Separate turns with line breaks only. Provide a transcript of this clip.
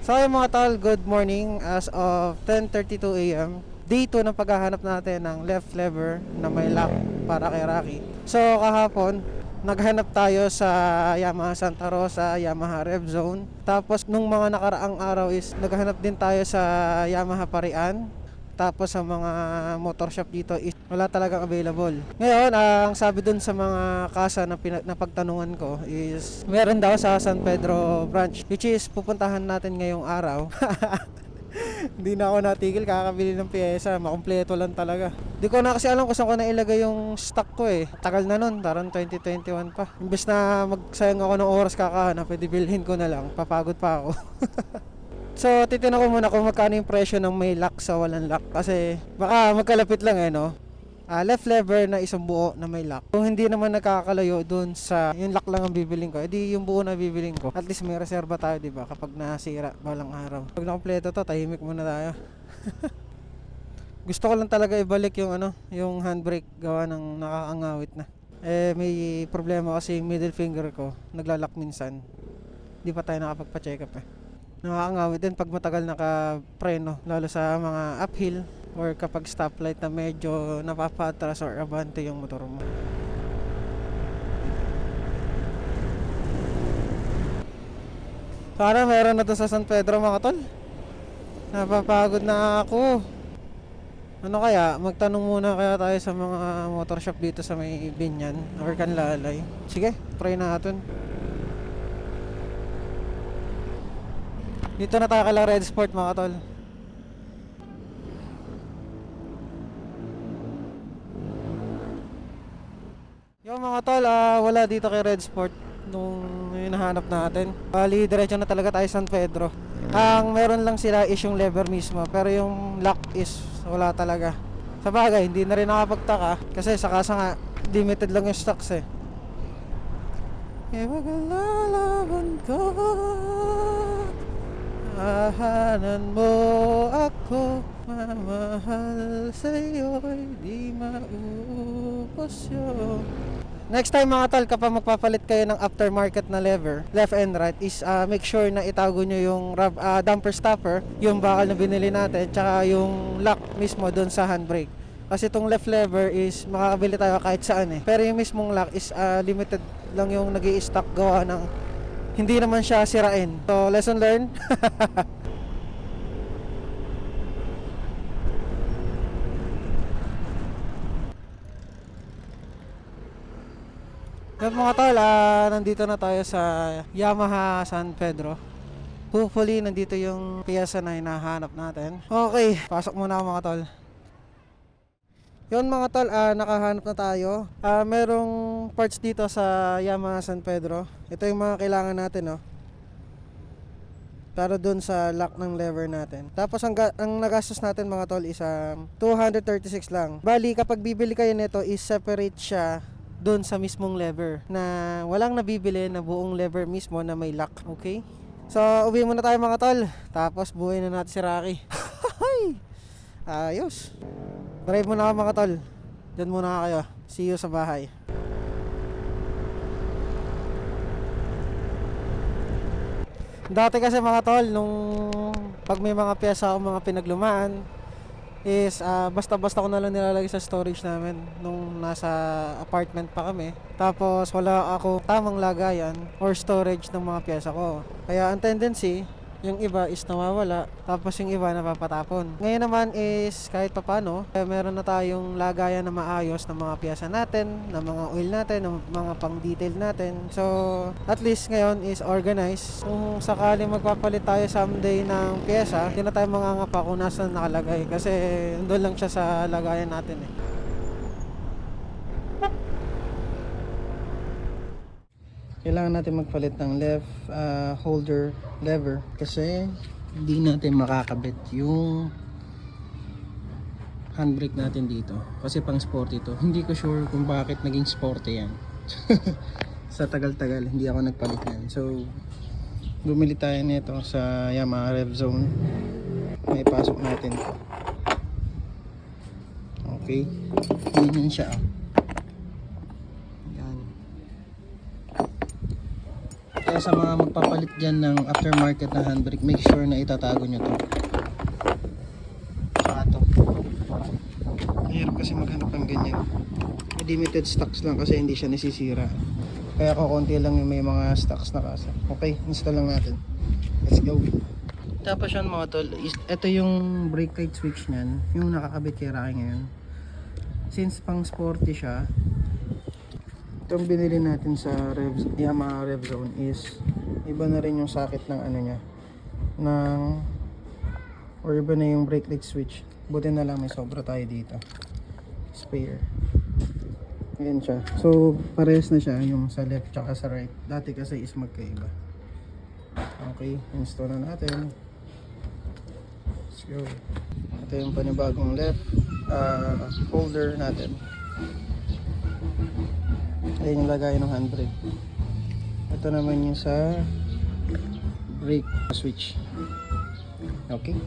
So ayun mga tol, good morning as of 10:32 a.m. Day 2 ng paghahanap natin ng left lever na may lock para kay Rocky. So kahapon, naghanap tayo sa Yamaha Santa Rosa, Yamaha Rev Zone. Tapos nung mga nakaraang araw is naghanap din tayo sa Yamaha Parian. Tapos sa mga motor shop dito is wala talagang available. Ngayon, ang sabi dun sa mga kasa na pagtanungan ko is meron daw sa San Pedro branch, which is pupuntahan natin ngayong araw. Hindi na ako natigil, kakabili ng piyesa, makumpleto lang talaga. Di ko na kasi alam kung saan ko na ilagay yung stock ko eh. Tagal na nun, parang 2021 pa. Imbes na magsayang ako ng oras kakahanap, pwede bilhin ko na lang, papagod pa ako. So, titignan ko muna kung magkano yung presyo ng may lock sa walang lock. Kasi, baka magkalapit lang eh, no? Left lever na isang buo na may lock. Kung hindi naman nakakalayo dun sa yung lock lang ang bibiling ko, edi yung buo na bibiling ko. At least may reserva tayo, diba? Kapag nasira, balang araw. Pag nakompleto to, tahimik muna tayo. Gusto ko lang talaga ibalik yung yung handbrake gawa ng nakakangawit na. May problema kasi yung middle finger ko, naglalak minsan. Di pa tayo nakapagpa-check up eh. Nakakangawit din pag matagal nakapreno, lalo sa mga uphill or kapag stoplight na medyo napapatras or abante yung motor mo. Para meron na to sa San Pedro mga tol. Napapagod na ako. Ano kaya, magtanong muna kaya tayo sa mga motor shop dito sa may Binyan or Canlalay. Sige, try natin. Dito na tayo kala Red Sport mga tol. Yung mga tol, wala dito kay Red Sport nung hinahanap natin. Bali, diretso na talaga tayo San Pedro. Ang meron lang sila is yung lever mismo, pero yung lock is wala talaga. Sa bagay, hindi na rin nakapagtaka kasi sa kasa nga, limited lang yung stocks eh. Ipaglalaban ko, ahanan mo ako, mamahal sa'yo'y di maubos yun. Next time mga tol, kapag magpapalit kayo ng aftermarket na lever, left and right, is make sure na itago nyo yung damper stopper, yung bakal na binili natin, tsaka yung lock mismo dun sa handbrake. Kasi itong left lever is makakabili tayo kahit saan eh. Pero yung mismong lock is limited lang yung nag-i-stock gawa ng hindi naman siya sirain. So, lesson learned. Yan mga tol, nandito na tayo sa Yamaha San Pedro. Hopefully, nandito yung piyesa na hinahanap natin. Okay, pasok muna ako mga tol. Yun mga tol, nakahanap na tayo. Merong parts dito sa Yamaha San Pedro. Ito yung mga kailangan natin, no? Para dun sa lock ng lever natin. Tapos ang nagastos natin mga tol is 236 lang. Bali, kapag bibili kayo nito is separate siya dun sa mismong lever, na walang nabibili na buong lever mismo na may lock. Okay? So, uwi muna tayo mga tol. Tapos buuin na natin si Rocky. Ayos. Drive muna ako mga tol. Diyan muna kayo. See you sa bahay. Dati kasi mga tol, nung pag may mga pyesa o mga pinaglumaan is basta-basta ko na lang nilalagay sa storage namin nung nasa apartment pa kami. Tapos wala ako tamang lagayan or storage ng mga pyesa ko. Kaya ang tendency, yung iba is nawawala, tapos yung iba napapatapon. Ngayon naman is kahit papano, meron na tayong lagayan na maayos ng mga pyesa natin, ng mga oil natin, ng mga pang detail natin. So at least ngayon is organized. Kung sakaling magpapalit tayo someday ng pyesa, hindi na tayo mangangapa kung nasaan nakalagay, kasi doon lang siya sa lagayan natin eh. Kailangan natin magpalit ng left holder lever kasi hindi natin makakabit yung handbrake natin dito kasi pang sporty ito. Hindi ko sure kung bakit naging sporty yan. Sa tagal-tagal hindi ako nagpalit yan. So bumili tayo nito sa Yamaha Rev Zone. May pasok natin. Okay, ganyan siya. Kaya sa mga magpapalit dyan ng aftermarket na handbrake, make sure na itatago nyo to. Saka to. Mahirap kasi maghanap ng ganyan. Limited stocks lang kasi hindi siya nasisira. Kaya konti lang yung may mga stocks na kasa. Okay, install lang natin. Let's go. Tapos yun mga tol, ito yung brake light switch nyan, yung nakakabit kay Rocky ngayon. Since pang sporty siya, itong binili natin sa Yamaha RevZone is iba na rin yung socket ng ano niya, or iba na yung brake light switch. Buti na lang may sobra tayo dito, spare. Ayan siya, so parehas na siya yung sa left tsaka sa right. Dati kasi is magkaiba. Okay, install na natin. Let's go. Ito yung panibagong left holder natin. Ayan yung lagay ng handbrake. Ito naman yung sa brake switch. Okay.